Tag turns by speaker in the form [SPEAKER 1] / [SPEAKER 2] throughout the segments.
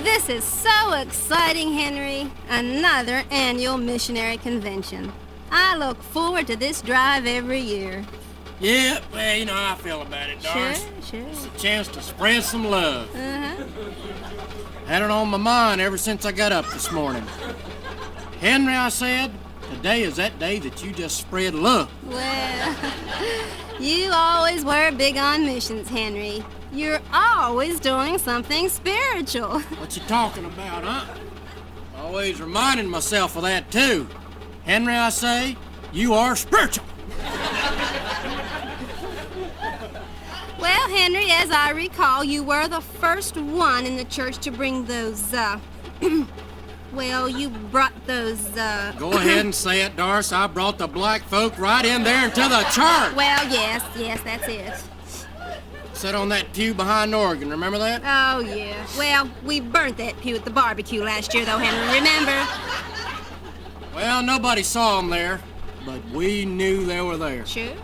[SPEAKER 1] This is so exciting, Henry. Another annual missionary convention. I look forward to this drive every year.
[SPEAKER 2] Yeah, well, you know how I feel about it, Doris.
[SPEAKER 1] Sure.
[SPEAKER 2] It's a chance to spread some love.
[SPEAKER 1] Uh-huh.
[SPEAKER 2] Had it on my mind ever since I got up this morning. Henry, I said, today is that day that you just spread love.
[SPEAKER 1] Well, you always were big on missions, Henry. You're always doing something spiritual.
[SPEAKER 2] What you talking about, huh? Always reminding myself of that, too. Henry, I say, you are spiritual.
[SPEAKER 1] Well, Henry, as I recall, you were the first one in the church to bring those, well, you brought those,
[SPEAKER 2] Go ahead and say it, Doris. I brought the black folk right in there into the church.
[SPEAKER 1] Well, yes, that's it.
[SPEAKER 2] Sat on that pew behind the organ, remember that?
[SPEAKER 1] Oh, yeah. Well, we burnt that pew at the barbecue last year, though, Henry, remember?
[SPEAKER 2] Well, nobody saw them there, but we knew they were there.
[SPEAKER 1] Sure.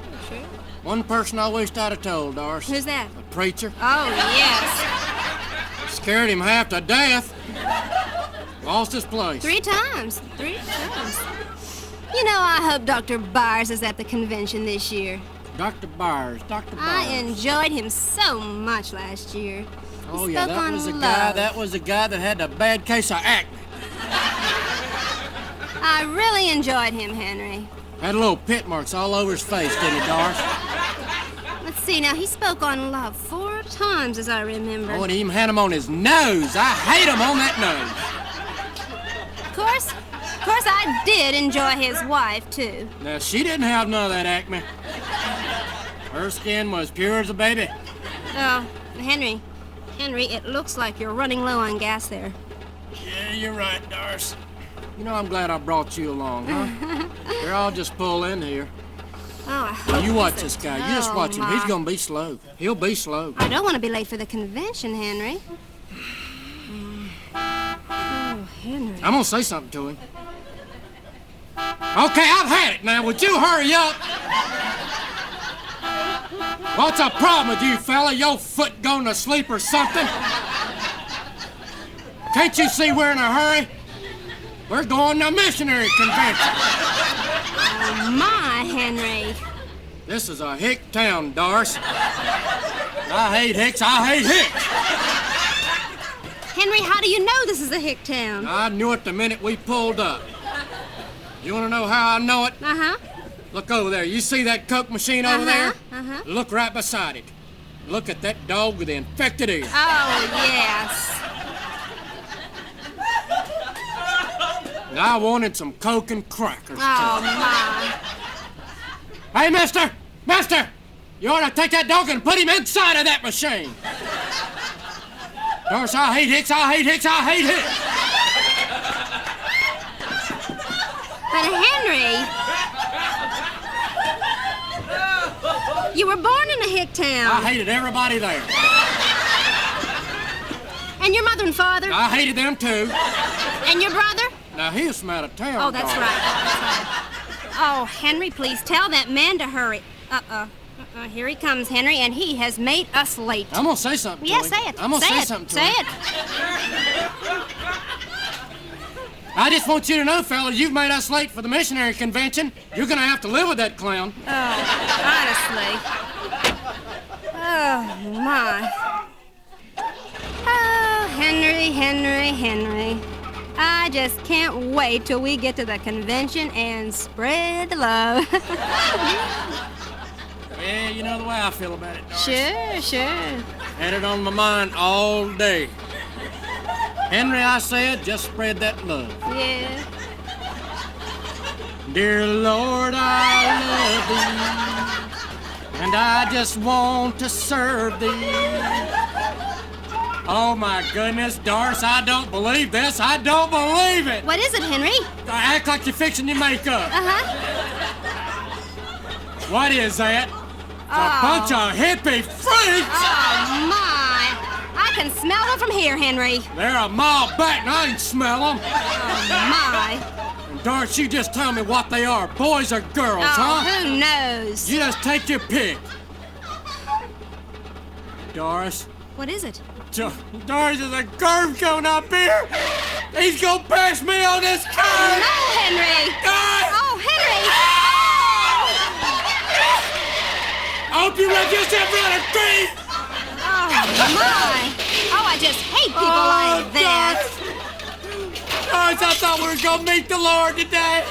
[SPEAKER 2] One person I wished I'd have told, Doris.
[SPEAKER 1] Who's that?
[SPEAKER 2] The preacher.
[SPEAKER 1] Oh, yes.
[SPEAKER 2] Scared him half to death. Lost his place.
[SPEAKER 1] 3 times. You know, I hope Dr. Byers is at the convention this year.
[SPEAKER 2] Dr. Byers.
[SPEAKER 1] I enjoyed him so much last year.
[SPEAKER 2] Oh, yeah, that was the guy that had a bad case of acne.
[SPEAKER 1] I really enjoyed him, Henry.
[SPEAKER 2] Had little pit marks all over his face, didn't he, Doris?
[SPEAKER 1] Let's see, now, he spoke on love 4 times, as I remember.
[SPEAKER 2] Oh, and he even had him on his nose. I hate him on that nose.
[SPEAKER 1] Of course, I did enjoy his wife, too.
[SPEAKER 2] Now, she didn't have none of that acne. Her skin was pure as a baby.
[SPEAKER 1] Oh, Henry, it looks like you're running low on gas there.
[SPEAKER 2] Yeah, you're right, Doris. You know, I'm glad I brought you along, huh? Here, I'll just pull in here.
[SPEAKER 1] Oh, I hope
[SPEAKER 2] You watch this guy. You just watch him. He's gonna be slow. He'll be slow.
[SPEAKER 1] I don't want to be late for the convention, Henry. Oh, Henry.
[SPEAKER 2] I'm gonna say something to him. Okay, I've had it now. Would you hurry up? What's the problem with you, fella? Your foot going to sleep or something? Can't you see we're in a hurry? We're going to missionary convention.
[SPEAKER 1] Oh, my, Henry.
[SPEAKER 2] This is a hick town, Doris. I hate hicks.
[SPEAKER 1] Henry, how do you know this is a hick town?
[SPEAKER 2] I knew it the minute we pulled up. You want to know how I know it?
[SPEAKER 1] Uh-huh.
[SPEAKER 2] Look over there. You see that Coke machine over there?
[SPEAKER 1] Uh-huh.
[SPEAKER 2] Look right beside it. Look at that dog with the infected ear.
[SPEAKER 1] Oh, yes.
[SPEAKER 2] I wanted some Coke and crackers.
[SPEAKER 1] Oh, my.
[SPEAKER 2] Hey, mister! You ought to take that dog and put him inside of that machine. Doris, I hate hicks.
[SPEAKER 1] But, Henry, you were born in a hick town.
[SPEAKER 2] I hated everybody there.
[SPEAKER 1] And your mother and father?
[SPEAKER 2] I hated them, too.
[SPEAKER 1] And your brother?
[SPEAKER 2] Now, he was from out of town.
[SPEAKER 1] Oh, that's right. Oh, Henry, please tell that man to hurry. Here he comes, Henry, and he has made us late.
[SPEAKER 2] I'm gonna say something to him.
[SPEAKER 1] Say it.
[SPEAKER 2] I'm gonna say something to him.
[SPEAKER 1] Say it.
[SPEAKER 2] I just want you to know, fella, you've made us late for the missionary convention. You're gonna have to live with that clown.
[SPEAKER 1] Oh, honestly. Oh, my. Oh, Henry. I just can't wait till we get to the convention and spread the love.
[SPEAKER 2] Yeah, you know the way I feel about it, Doris.
[SPEAKER 1] Sure.
[SPEAKER 2] Had it on my mind all day. Henry, I said, just spread that love.
[SPEAKER 1] Yeah.
[SPEAKER 2] Dear Lord, I love thee, and I just want to serve thee. Oh, my goodness, Doris, I don't believe this. I don't believe it.
[SPEAKER 1] What is it, Henry?
[SPEAKER 2] Act like you're fixing your makeup.
[SPEAKER 1] Uh-huh.
[SPEAKER 2] What is that? A bunch of hippie freaks!
[SPEAKER 1] Oh, my. I can smell them from here, Henry.
[SPEAKER 2] They're a mile back and I ain't smell them.
[SPEAKER 1] Oh, my.
[SPEAKER 2] And Doris, you just tell me what they are, boys or girls, huh?
[SPEAKER 1] Who knows?
[SPEAKER 2] You just take your pick. Doris.
[SPEAKER 1] What is it?
[SPEAKER 2] Doris, there's a curve coming up here. He's gonna pass me on this curve.
[SPEAKER 1] No, Henry. Oh, Henry.
[SPEAKER 2] I hope you let yourself run a creek.
[SPEAKER 1] Oh, my. Oh, I just hate people like that.
[SPEAKER 2] Doris, I thought we were gonna meet the Lord today.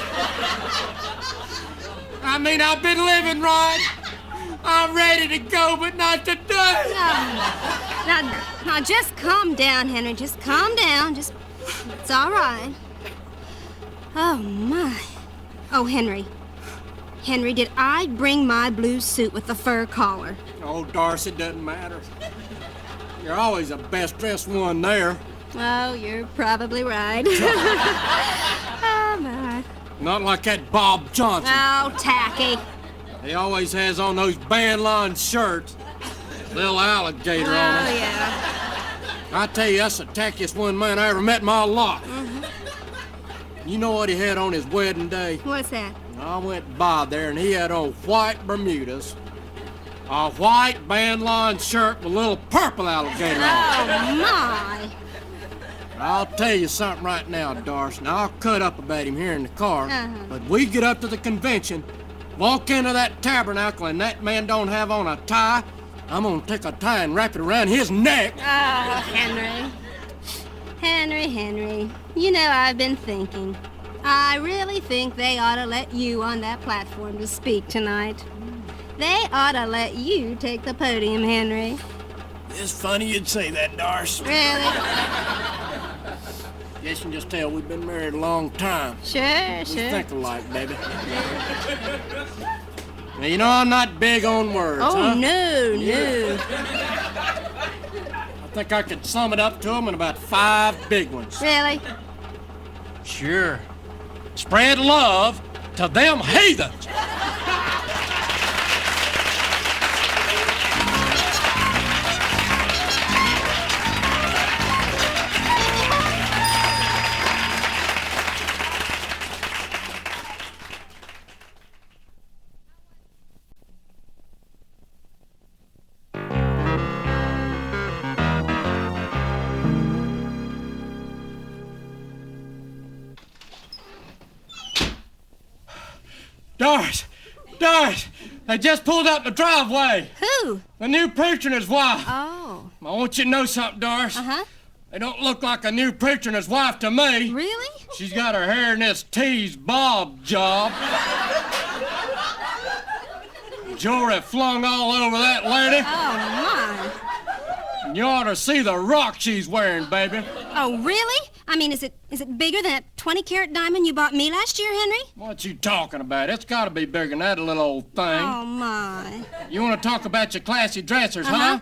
[SPEAKER 2] I mean, I've been living right. I'm ready to go, but not today.
[SPEAKER 1] Now, just calm down, Henry. Just calm down. It's all right. Oh, my. Oh, Henry. Henry, did I bring my blue suit with the fur collar?
[SPEAKER 2] Oh, Doris, it doesn't matter. You're always the best-dressed one there.
[SPEAKER 1] Oh, you're probably right. Oh, my.
[SPEAKER 2] Not like that Bob Johnson.
[SPEAKER 1] Oh, tacky.
[SPEAKER 2] He always has on those band-line shirts. Little alligator on them.
[SPEAKER 1] Oh, yeah.
[SPEAKER 2] I tell you, that's the tackiest one man I ever met in my life.
[SPEAKER 1] Mm-hmm.
[SPEAKER 2] You know what he had on his wedding day?
[SPEAKER 1] What's that?
[SPEAKER 2] I went by there, and he had on white Bermudas, a white band-line shirt with a little purple alligator on it.
[SPEAKER 1] Oh, my.
[SPEAKER 2] I'll tell you something right now, Doris. Now, I'll cut up about him here in the car,
[SPEAKER 1] Uh-huh.
[SPEAKER 2] but we get up to the convention, walk into that tabernacle, and that man don't have on a tie, I'm gonna take a tie and wrap it around his neck.
[SPEAKER 1] Oh, Henry. Henry. You know, I've been thinking. I really think they ought to let you on that platform to speak tonight. They ought to let you take the podium, Henry.
[SPEAKER 2] It's funny you'd say that, Doris.
[SPEAKER 1] Really?
[SPEAKER 2] Guess you can just tell we've been married a long time.
[SPEAKER 1] Sure.
[SPEAKER 2] We think alike, baby. Now, you know I'm not big on words,
[SPEAKER 1] Oh,
[SPEAKER 2] huh?
[SPEAKER 1] no.
[SPEAKER 2] I think I could sum it up to them in about 5 big ones.
[SPEAKER 1] Really?
[SPEAKER 2] Sure. Spread love to them heathens. Doris, they just pulled up the driveway.
[SPEAKER 1] Who?
[SPEAKER 2] The new preacher and his wife.
[SPEAKER 1] Oh.
[SPEAKER 2] I want you to know something, Doris.
[SPEAKER 1] Uh-huh.
[SPEAKER 2] They don't look like a new preacher and his wife to me.
[SPEAKER 1] Really?
[SPEAKER 2] She's got her hair in this tease bob job. Jewelry flung all over that lady.
[SPEAKER 1] Oh, my.
[SPEAKER 2] And you ought to see the rock she's wearing, baby.
[SPEAKER 1] Oh, really? I mean, is it bigger than that 20-carat diamond you bought me last year, Henry?
[SPEAKER 2] What you talking about? It's got to be bigger than that little old thing.
[SPEAKER 1] Oh, my.
[SPEAKER 2] You want to talk about your classy dressers, huh?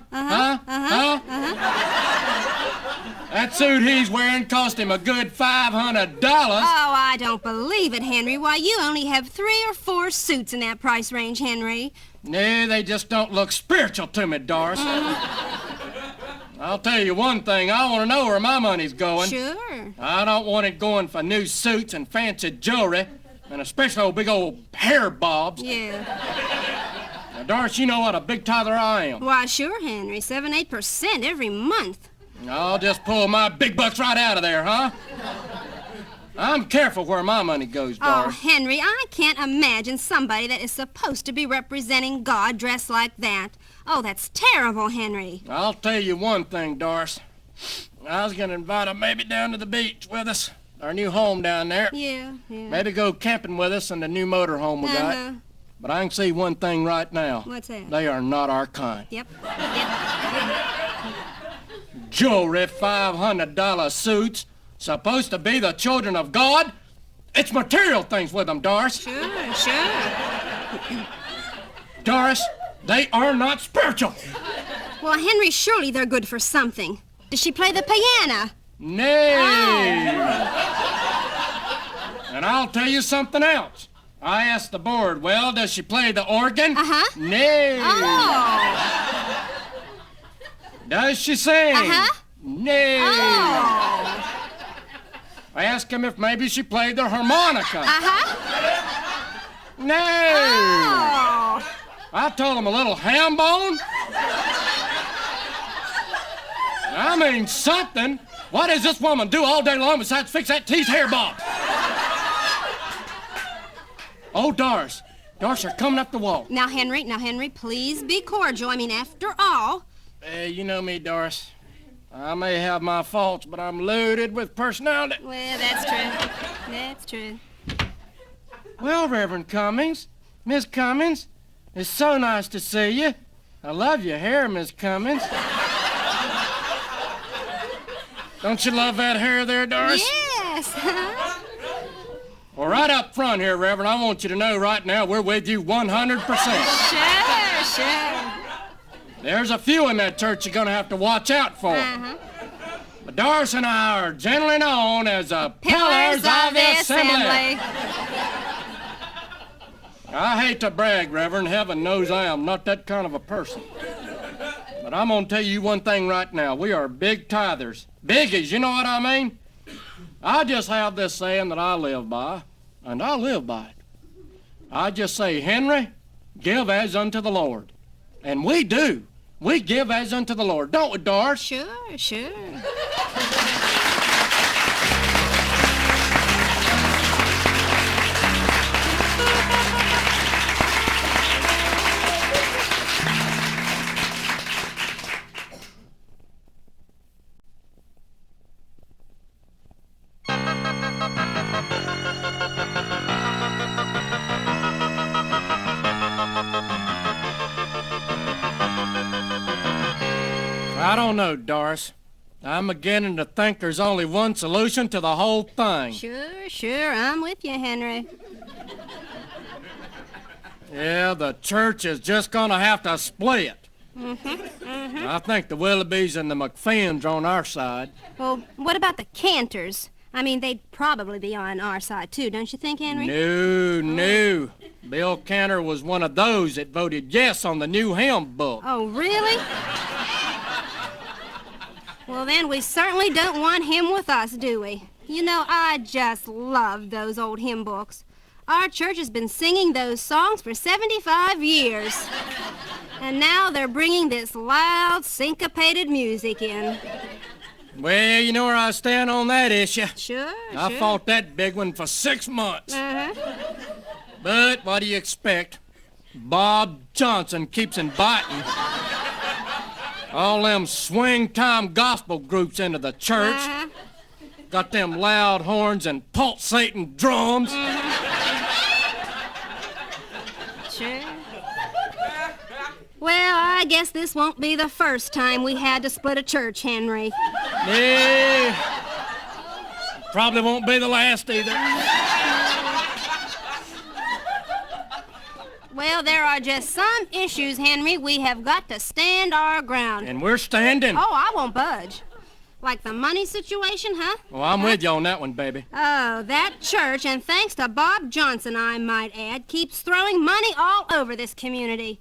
[SPEAKER 2] That suit he's wearing cost him a good $500.
[SPEAKER 1] Oh, I don't believe it, Henry. Why, you only have 3 or 4 suits in that price range, Henry.
[SPEAKER 2] Nah, they just don't look spiritual to me, Doris. I'll tell you one thing, I want to know where my money's going.
[SPEAKER 1] Sure.
[SPEAKER 2] I don't want it going for new suits and fancy jewelry, and especially old big old hair bobs.
[SPEAKER 1] Yeah.
[SPEAKER 2] Now, Doris, you know what a big tither I am.
[SPEAKER 1] Why, sure, Henry. 7-8% every month.
[SPEAKER 2] I'll just pull my big bucks right out of there, huh? I'm careful where my money goes,
[SPEAKER 1] Oh,
[SPEAKER 2] Doris.
[SPEAKER 1] Henry, I can't imagine somebody that is supposed to be representing God dressed like that. Oh, that's terrible, Henry.
[SPEAKER 2] I'll tell you one thing, Doris. I was going to invite her maybe down to the beach with us. Our new home down there.
[SPEAKER 1] Yeah.
[SPEAKER 2] Maybe go camping with us in the new motor home we got. But I can see one thing right now.
[SPEAKER 1] What's that?
[SPEAKER 2] They are not our kind.
[SPEAKER 1] Yep.
[SPEAKER 2] Jewelry, $500 suits, supposed to be the children of God. It's material things with them, Doris.
[SPEAKER 1] Sure.
[SPEAKER 2] Doris, they are not spiritual.
[SPEAKER 1] Well, Henry, surely they're good for something. Does she play the piano?
[SPEAKER 2] Nay. And I'll tell you something else. I asked the board, well, does she play the organ?
[SPEAKER 1] Uh-huh.
[SPEAKER 2] Nay.
[SPEAKER 1] Oh.
[SPEAKER 2] Does she sing?
[SPEAKER 1] Uh-huh.
[SPEAKER 2] Nay.
[SPEAKER 1] Oh.
[SPEAKER 2] I asked him if maybe she played the harmonica.
[SPEAKER 1] Uh-huh.
[SPEAKER 2] Nay.
[SPEAKER 1] Oh.
[SPEAKER 2] I told him a little ham bone. I mean, something. What does this woman do all day long besides fix that teeth hair bob? Oh, Doris. Doris, they're coming up the wall.
[SPEAKER 1] Now, Henry, please be cordial. I mean, after all...
[SPEAKER 2] You know me, Doris. I may have my faults, but I'm loaded with personality.
[SPEAKER 1] Well, that's true. That's true.
[SPEAKER 2] Well, Reverend Cummings, Miss Cummings, it's so nice to see you. I love your hair, Miss Cummings. Don't you love that hair there, Doris?
[SPEAKER 1] Yes.
[SPEAKER 2] Well, right up front here, Reverend, I want you to know right now we're with you 100%.
[SPEAKER 1] Sure.
[SPEAKER 2] There's a few in that church you're going to have to watch out for. But Doris and I are generally known as the pillars of the assembly. I hate to brag, Reverend. Heaven knows I am not that kind of a person. But I'm going to tell you one thing right now. We are big tithers. Biggies, you know what I mean? I just have this saying that I live by, and I live by it. I just say, Henry, give as unto the Lord. And we do. We give as unto the Lord, don't we, Doris?
[SPEAKER 1] Sure.
[SPEAKER 2] I don't know, Doris. I'm beginning to think there's only one solution to the whole thing.
[SPEAKER 1] Sure. I'm with you, Henry.
[SPEAKER 2] Yeah, the church is just gonna have to split. I think the Willoughbys and the McPhins are on our side.
[SPEAKER 1] Well, what about the Cantors? I mean, they'd probably be on our side, too, don't you think, Henry?
[SPEAKER 2] No. Bill Cantor was one of those that voted yes on the new hymn book.
[SPEAKER 1] Oh, really? Well, then we certainly don't want him with us, do we? You know, I just love those old hymn books. Our church has been singing those songs for 75 years. And now they're bringing this loud, syncopated music in.
[SPEAKER 2] Well, you know where I stand on that issue.
[SPEAKER 1] Sure.
[SPEAKER 2] I fought that big one for 6 months. But what do you expect? Bob Johnson keeps inviting all them swing-time gospel groups into the church. Got them loud horns and pulsating drums.
[SPEAKER 1] Sure. Well, I guess this won't be the first time we had to split a church, Henry.
[SPEAKER 2] Yeah. Probably won't be the last either.
[SPEAKER 1] Well, there are just some issues, Henry, we have got to stand our ground.
[SPEAKER 2] And we're standing.
[SPEAKER 1] Oh, I won't budge. Like the money situation, huh?
[SPEAKER 2] Well, I'm with you on that one, baby.
[SPEAKER 1] Oh, that church, and thanks to Bob Johnson, I might add, keeps throwing money all over this community.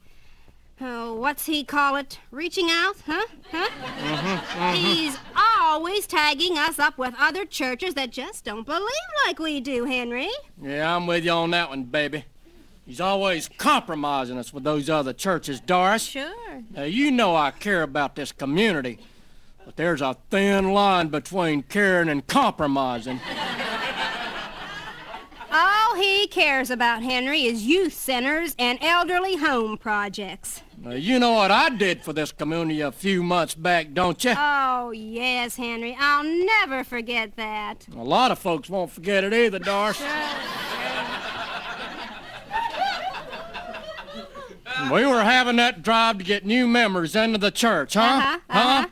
[SPEAKER 1] Oh, what's he call it? Reaching out, huh? He's always tagging us up with other churches that just don't believe like we do, Henry.
[SPEAKER 2] Yeah, I'm with you on that one, baby. He's always compromising us with those other churches, Doris.
[SPEAKER 1] Sure.
[SPEAKER 2] Now, you know I care about this community, but there's a thin line between caring and compromising.
[SPEAKER 1] All he cares about, Henry, is youth centers and elderly home projects.
[SPEAKER 2] Now, you know what I did for this community a few months back, don't you?
[SPEAKER 1] Oh, yes, Henry. I'll never forget that.
[SPEAKER 2] A lot of folks won't forget it either, Doris. We were having that drive to get new members into the church, huh? I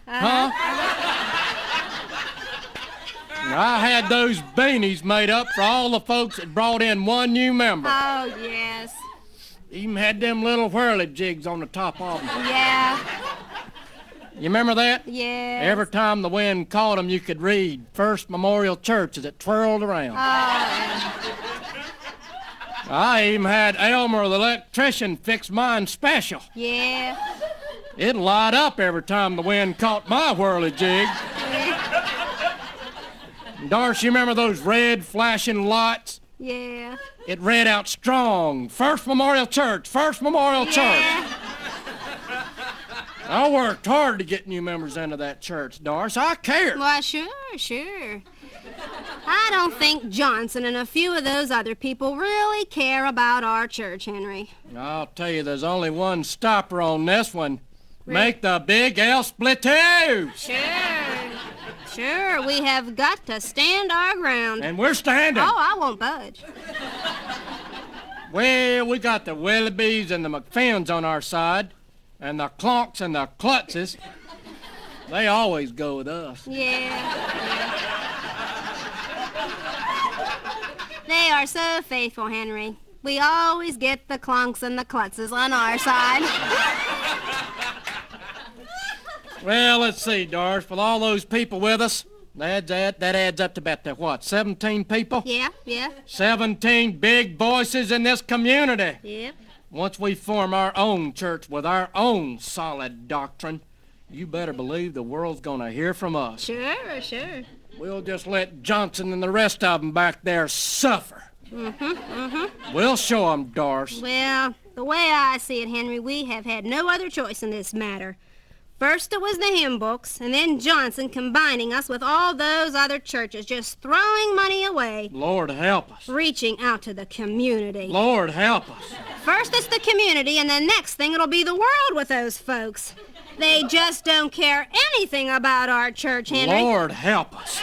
[SPEAKER 2] had those beanies made up for all the folks that brought in one new member.
[SPEAKER 1] Oh, yes.
[SPEAKER 2] Even had them little whirly jigs on the top of them.
[SPEAKER 1] Yeah.
[SPEAKER 2] You remember that?
[SPEAKER 1] Yeah.
[SPEAKER 2] Every time the wind caught them, you could read First Memorial Church as it twirled around.
[SPEAKER 1] Oh.
[SPEAKER 2] I even had Elmer the electrician fix mine special.
[SPEAKER 1] Yeah.
[SPEAKER 2] It'd light up every time the wind caught my whirly jig. Doris, you remember those red flashing lights?
[SPEAKER 1] Yeah.
[SPEAKER 2] It read out strong, First Memorial Church, First Memorial Church. I worked hard to get new members into that church, Doris. I care.
[SPEAKER 1] Why, sure. I don't think Johnson and a few of those other people really care about our church, Henry.
[SPEAKER 2] I'll tell you, there's only one stopper on this one. Make the big L split too.
[SPEAKER 1] Sure, we have got to stand our ground.
[SPEAKER 2] And we're standing.
[SPEAKER 1] Oh, I won't budge.
[SPEAKER 2] Well, we got the Willoughbys and the McPhins on our side, and the Clonks and the Klutzes. They always go with us.
[SPEAKER 1] Yeah. They are so faithful, Henry. We always get the Clonks and the Klutzes on our side.
[SPEAKER 2] Well, let's see, Doris. With all those people with us, that adds up to about, 17 people?
[SPEAKER 1] Yeah.
[SPEAKER 2] 17 big voices in this community.
[SPEAKER 1] Yep.
[SPEAKER 2] Once we form our own church with our own solid doctrine, you better believe the world's gonna hear from us.
[SPEAKER 1] Sure.
[SPEAKER 2] We'll just let Johnson and the rest of them back there suffer. We'll show them, Doris.
[SPEAKER 1] Well, the way I see it, Henry, we have had no other choice in this matter. First it was the hymn books, and then Johnson combining us with all those other churches, just throwing money away.
[SPEAKER 2] Lord help us.
[SPEAKER 1] Reaching out to the community.
[SPEAKER 2] Lord help us.
[SPEAKER 1] First it's the community, and the next thing it'll be the world with those folks. They just don't care anything about our church, Henry.
[SPEAKER 2] Lord help us.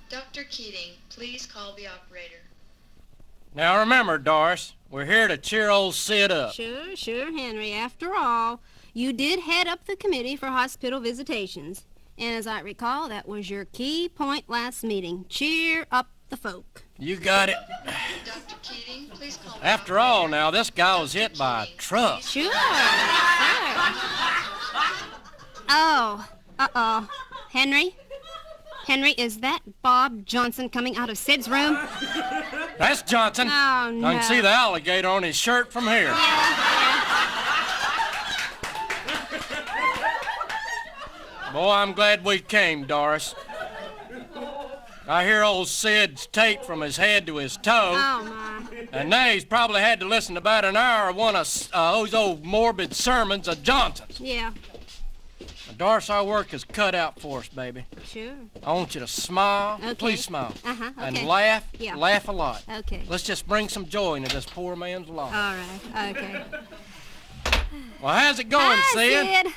[SPEAKER 3] Dr. Keating, please call the operator.
[SPEAKER 2] Now remember, Doris, we're here to cheer old Sid up.
[SPEAKER 1] Sure, Henry. After all, you did head up the committee for hospital visitations. And as I recall, that was your key point last meeting. Cheer up the folk.
[SPEAKER 2] You got it.
[SPEAKER 3] Dr. Keating, please call the
[SPEAKER 2] After all, now, this guy was hit by a truck.
[SPEAKER 1] Sure. Oh, uh-oh. Henry, is that Bob Johnson coming out of Sid's room?
[SPEAKER 2] That's Johnson.
[SPEAKER 1] Oh, no.
[SPEAKER 2] I can see the alligator on his shirt from here. Boy, I'm glad we came, Doris. I hear old Sid's tape from his head to his toe.
[SPEAKER 1] Oh, my.
[SPEAKER 2] And now he's probably had to listen to about an hour of one of those old morbid sermons of Johnson's.
[SPEAKER 1] Yeah.
[SPEAKER 2] Doris, our work is cut out for us, baby.
[SPEAKER 1] Sure.
[SPEAKER 2] I want you to smile.
[SPEAKER 1] Okay.
[SPEAKER 2] Please smile.
[SPEAKER 1] Okay.
[SPEAKER 2] And laugh.
[SPEAKER 1] Yeah.
[SPEAKER 2] Laugh a lot.
[SPEAKER 1] Okay.
[SPEAKER 2] Let's just bring some joy into this poor man's life.
[SPEAKER 1] All right. Okay.
[SPEAKER 2] Well, how's it going, Sid?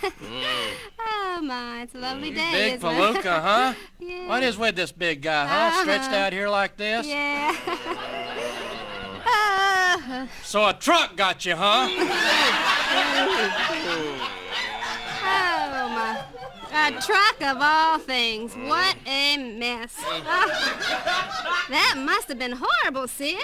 [SPEAKER 1] Oh, my. It's a lovely day,
[SPEAKER 2] Big
[SPEAKER 1] isn't it?
[SPEAKER 2] palooka, huh?
[SPEAKER 1] Yeah.
[SPEAKER 2] What is with this big guy, huh? Stretched out here like this?
[SPEAKER 1] Yeah.
[SPEAKER 2] So a truck got you, huh?
[SPEAKER 1] Oh, my. A truck of all things. What a mess. That must have been horrible, Sid.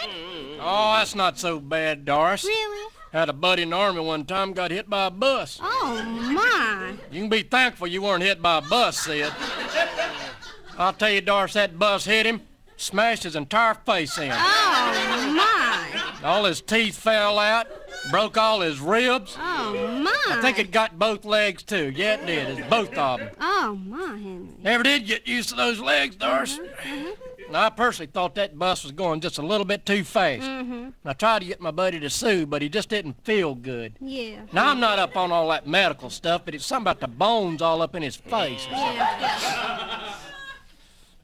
[SPEAKER 2] Oh, that's not so bad, Doris.
[SPEAKER 1] Really?
[SPEAKER 2] Had a buddy in the army one time got hit by a bus.
[SPEAKER 1] Oh, my.
[SPEAKER 2] You can be thankful you weren't hit by a bus, Sid. I'll tell you, Doris, that bus hit him, smashed his entire face in.
[SPEAKER 1] Oh, my.
[SPEAKER 2] All his teeth fell out, broke all his ribs.
[SPEAKER 1] Oh, my.
[SPEAKER 2] I think it got both legs, too. Yeah, it did. It's both of them.
[SPEAKER 1] Oh, my, Henry.
[SPEAKER 2] Never did get used to those legs, Doris. And I personally thought that bus was going just a little bit too fast. And I tried to get my buddy to sue, but he just didn't feel good.
[SPEAKER 1] Yeah.
[SPEAKER 2] Now, I'm not up on all that medical stuff, but it's something about the bones all up in his face.
[SPEAKER 1] Yeah.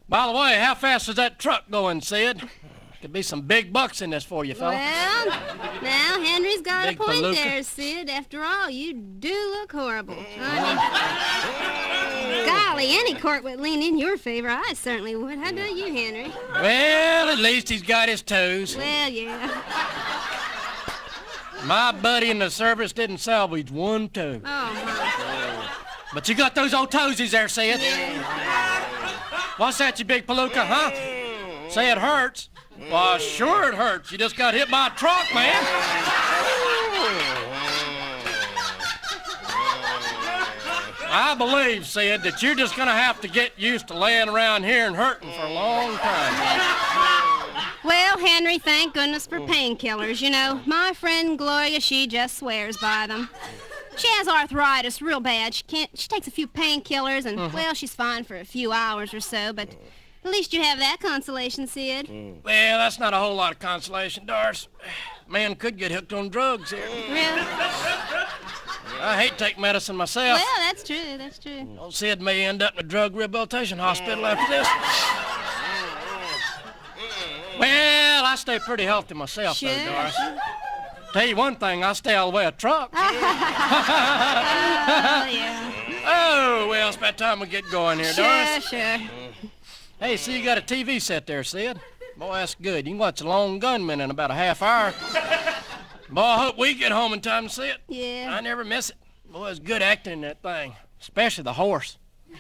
[SPEAKER 2] By the way, how fast is that truck going, Sid? Could be some big bucks in this for you, fella.
[SPEAKER 1] Well, now Henry's got
[SPEAKER 2] Big
[SPEAKER 1] a point
[SPEAKER 2] palooka.
[SPEAKER 1] there, Sid. After all, you do look horrible. I mean, golly, any court would lean in your favor. I certainly would. How about you, Henry?
[SPEAKER 2] Well, at least he's got his toes.
[SPEAKER 1] Well, yeah.
[SPEAKER 2] My buddy in the service didn't salvage one toe.
[SPEAKER 1] Oh, my.
[SPEAKER 2] But you got those old toesies there, Sid. What's that, you big palooka, huh? Say it hurts. Well, sure it hurts. You just got hit by a truck, man. I believe, Sid, that you're just gonna have to get used to laying around here and hurting for a long time.
[SPEAKER 1] Well, Henry, thank goodness for painkillers. You know, my friend Gloria, she just swears by them. She has arthritis real bad. She takes a few painkillers and, well, she's fine for a few hours or so, but at least you have that consolation, Sid.
[SPEAKER 2] Well, that's not a whole lot of consolation, Doris. Man could get hooked on drugs here.
[SPEAKER 1] Really?
[SPEAKER 2] I hate to take medicine myself.
[SPEAKER 1] Well, that's true, that's true.
[SPEAKER 2] Old Sid may end up in a drug rehabilitation hospital after this. Well, I stay pretty healthy myself,
[SPEAKER 1] Sure,
[SPEAKER 2] though, Doris.
[SPEAKER 1] sure.
[SPEAKER 2] Tell you one thing, I stay out of the way of trucks.
[SPEAKER 1] Oh, yeah.
[SPEAKER 2] Oh, well, it's about time we get going here, Doris.
[SPEAKER 1] Sure.
[SPEAKER 2] Hey, see, you got a TV set there, Sid. Boy, that's good. You can watch The Lone Gunman in about a half hour. Boy, I hope we get home in time to see it.
[SPEAKER 1] Yeah.
[SPEAKER 2] I never miss it. Boy, it's good acting in that thing, especially the horse. You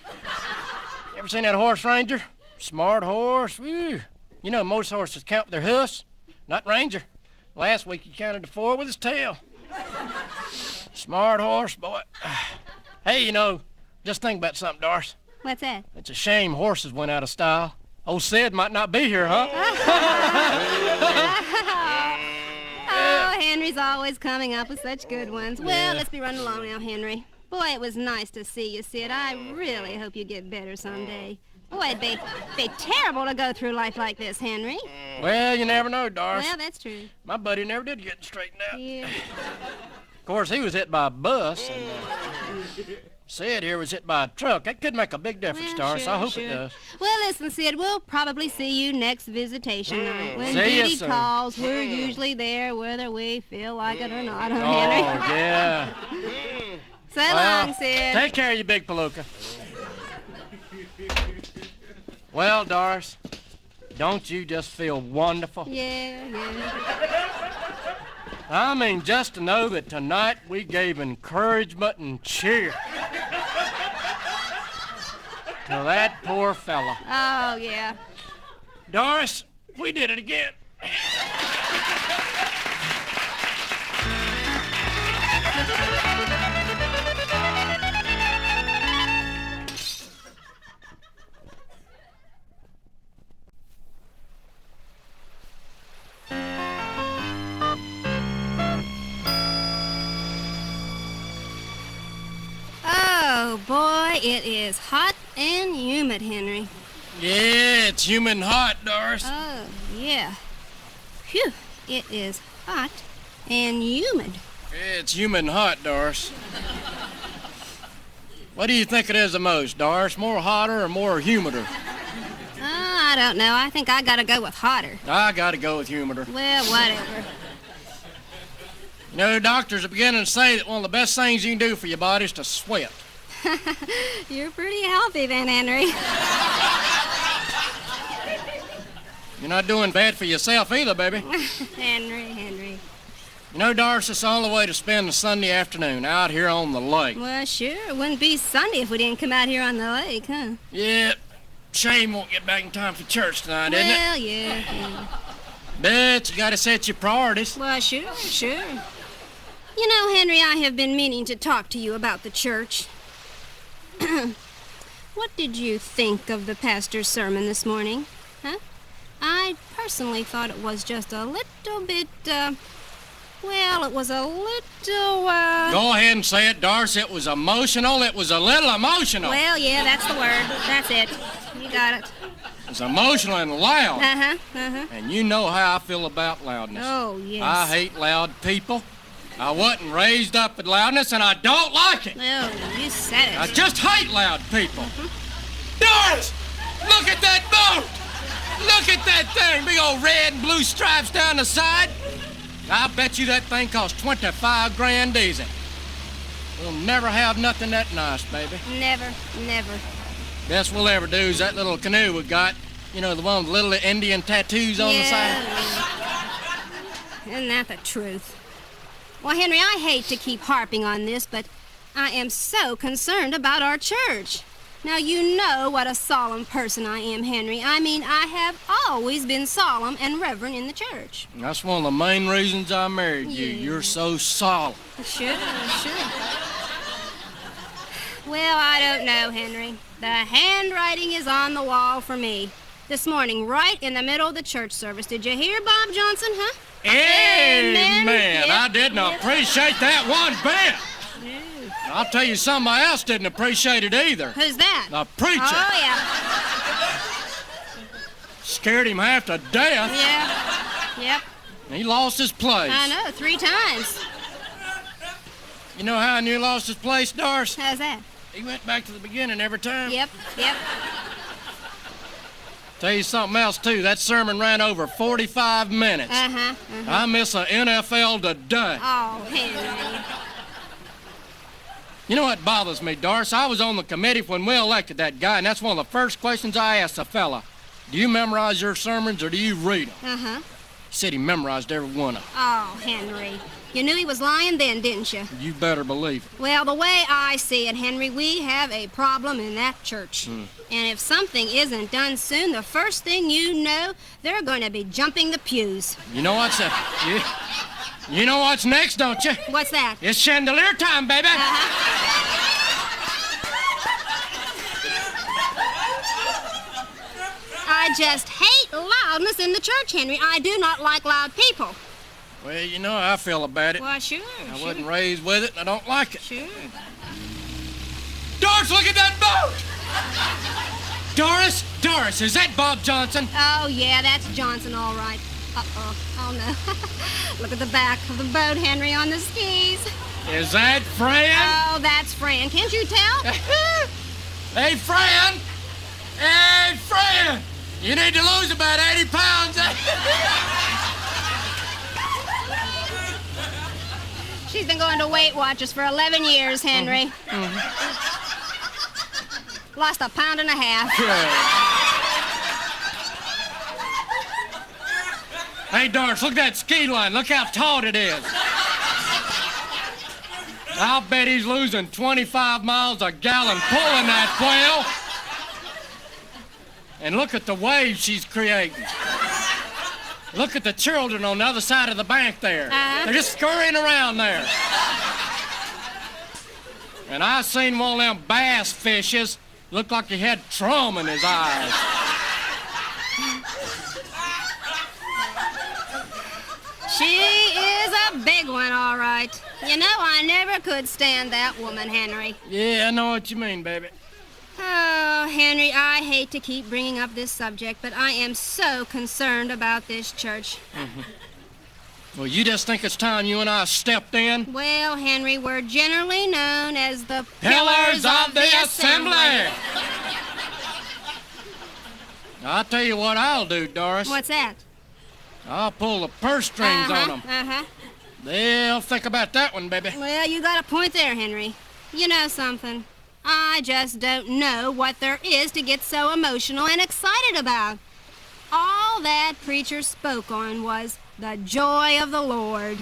[SPEAKER 2] ever seen that horse ranger? Smart horse. Woo. You know, most horses count with their hoofs, not Ranger. Last week he counted to 4 with his tail. Smart horse, boy. Hey, you know, just think about something, Doris.
[SPEAKER 1] What's that?
[SPEAKER 2] It's a shame horses went out of style. Old Sid might not be here, huh?
[SPEAKER 1] Oh, Henry's always coming up with such good ones. Well, let's be running along now, Henry. Boy, it was nice to see you, Sid. I really hope you get better someday. Boy, it'd be terrible to go through life like this, Henry.
[SPEAKER 2] Well, you never know, Doris.
[SPEAKER 1] Well, that's true.
[SPEAKER 2] My buddy never did get straightened out.
[SPEAKER 1] Yeah.
[SPEAKER 2] Of course, he was hit by a bus, and Sid here was hit by a truck. That could make a big difference,
[SPEAKER 1] Well,
[SPEAKER 2] Doris.
[SPEAKER 1] sure,
[SPEAKER 2] I hope
[SPEAKER 1] sure.
[SPEAKER 2] it does.
[SPEAKER 1] Well, listen, Sid, we'll probably see you next visitation night. When
[SPEAKER 2] See ya,
[SPEAKER 1] Dee
[SPEAKER 2] sir.
[SPEAKER 1] calls, we're usually there whether we feel like it or not, huh,
[SPEAKER 2] Oh,
[SPEAKER 1] Henry?
[SPEAKER 2] yeah.
[SPEAKER 1] So long, Sid.
[SPEAKER 2] Take care, you big palooka. Well, Doris, don't you just feel wonderful?
[SPEAKER 1] Yeah.
[SPEAKER 2] I mean, just to know that tonight we gave encouragement and cheer to that poor fella.
[SPEAKER 1] Oh, yeah.
[SPEAKER 2] Doris, we did it again.
[SPEAKER 1] Oh, boy, it is hot and humid, Henry.
[SPEAKER 2] Yeah, it's humid and hot, Doris.
[SPEAKER 1] Oh, yeah. Phew, it is hot and humid.
[SPEAKER 2] Yeah, it's humid and hot, Doris. What do you think it is the most, Doris? More hotter or more humider?
[SPEAKER 1] I don't know. I think I gotta go with hotter.
[SPEAKER 2] I gotta go with humider.
[SPEAKER 1] Well, whatever.
[SPEAKER 2] You know, doctors are beginning to say that one of the best things you can do for your body is to sweat.
[SPEAKER 1] You're pretty healthy then, Henry.
[SPEAKER 2] You're not doing bad for yourself either, baby.
[SPEAKER 1] Henry.
[SPEAKER 2] You know, Doris, it's the only way to spend a Sunday afternoon out here on the lake.
[SPEAKER 1] Well, sure. It wouldn't be Sunday if we didn't come out here on the lake, huh?
[SPEAKER 2] Yeah, shame won't get back in time for church tonight, isn't it?
[SPEAKER 1] Well, yeah.
[SPEAKER 2] But you gotta set your priorities.
[SPEAKER 1] Well, sure. You know, Henry, I have been meaning to talk to you about the church. What did you think of the pastor's sermon this morning? Huh? I personally thought it was just a little bit, well, it was a little,
[SPEAKER 2] Go ahead and say it, Doris. It was emotional. It was a little emotional.
[SPEAKER 1] Well, yeah, that's the word. That's it. You got it.
[SPEAKER 2] It was emotional and loud.
[SPEAKER 1] Uh-huh.
[SPEAKER 2] And you know how I feel about loudness.
[SPEAKER 1] Oh, yes.
[SPEAKER 2] I hate loud people. I wasn't raised up with loudness, and I don't like it.
[SPEAKER 1] Oh, you said it.
[SPEAKER 2] I just hate loud people. Doris, look at that boat. Look at that thing. Big old red and blue stripes down the side. I bet you that thing cost 25 grand diesel. We'll never have nothing that nice, baby.
[SPEAKER 1] Never.
[SPEAKER 2] Best we'll ever do is that little canoe we got. You know, the one with little Indian tattoos on the side.
[SPEAKER 1] Isn't that the truth? Well, Henry, I hate to keep harping on this, but I am so concerned about our church. Now, you know what a solemn person I am, Henry. I mean, I have always been solemn and reverent in the church.
[SPEAKER 2] That's one of the main reasons I married you.
[SPEAKER 1] Yeah.
[SPEAKER 2] You're so solemn.
[SPEAKER 1] Sure. Well, I don't know, Henry. The handwriting is on the wall for me. This morning, right in the middle of the church service. Did you hear Bob Johnson, huh?
[SPEAKER 2] Amen.
[SPEAKER 1] Yep.
[SPEAKER 2] I didn't appreciate that one bit. I'll tell you, somebody else didn't appreciate it either.
[SPEAKER 1] Who's that?
[SPEAKER 2] The preacher.
[SPEAKER 1] Oh, yeah.
[SPEAKER 2] Scared him half to death.
[SPEAKER 1] Yeah. Yep.
[SPEAKER 2] He lost his place.
[SPEAKER 1] I know, 3 times.
[SPEAKER 2] You know how I knew he lost his place, Doris?
[SPEAKER 1] How's that?
[SPEAKER 2] He went back to the beginning every time.
[SPEAKER 1] Yep.
[SPEAKER 2] Tell you something else, too. That sermon ran over 45 minutes. I miss the NFL today.
[SPEAKER 1] Oh, Henry.
[SPEAKER 2] You know what bothers me, Doris? I was on the committee when we elected that guy, and that's one of the first questions I asked the fella. Do you memorize your sermons or do you read them? He said he memorized every one of them.
[SPEAKER 1] Oh, Henry. You knew he was lying then, didn't you?
[SPEAKER 2] You better believe it.
[SPEAKER 1] Well, the way I see it, Henry, we have a problem in that church. And if something isn't done soon, the first thing you know, they're going to be jumping the pews.
[SPEAKER 2] You know what's You know what's next, don't you?
[SPEAKER 1] What's that?
[SPEAKER 2] It's chandelier time, baby.
[SPEAKER 1] I just hate loudness in the church, Henry. I do not like loud people.
[SPEAKER 2] Well, you know how I feel about it.
[SPEAKER 1] Well, sure.
[SPEAKER 2] I wasn't raised with it, and I don't like it.
[SPEAKER 1] Sure.
[SPEAKER 2] Doris, look at that boat! Doris, is that Bob Johnson?
[SPEAKER 1] Oh, yeah, that's Johnson, all right. Uh-oh. Oh, no. Look at the back of the boat, Henry, on the skis.
[SPEAKER 2] Is that Fran?
[SPEAKER 1] Oh, that's Fran. Can't you tell?
[SPEAKER 2] Hey, Fran! Hey, Fran! You need to lose about 80 pounds.
[SPEAKER 1] She's been going to Weight Watchers for 11 years, Henry. Lost 1.5 pounds.
[SPEAKER 2] Hey, Doris, look at that ski line. Look how taut it is. I'll bet he's losing 25 miles a gallon pulling that whale. And look at the waves she's creating. Look at the children on the other side of the bank there. They're just scurrying around there. And I seen one of them bass fishes look like he had trauma in his eyes.
[SPEAKER 1] She is a big one, all right. You know, I never could stand that woman, Henry.
[SPEAKER 2] Yeah, I know what you mean, baby.
[SPEAKER 1] Oh, Henry, I hate to keep bringing up this subject, but I am so concerned about this church.
[SPEAKER 2] Well, you just think it's time you and I stepped in?
[SPEAKER 1] Well, Henry, we're generally known as the
[SPEAKER 2] Pillars of the Assembly. I'll tell you what I'll do, Doris.
[SPEAKER 1] What's that?
[SPEAKER 2] I'll pull the purse strings on them. They'll think about that one, baby.
[SPEAKER 1] Well, you got a point there, Henry. You know something? I just don't know what there is to get so emotional and excited about. All that preacher spoke on was the joy of the Lord.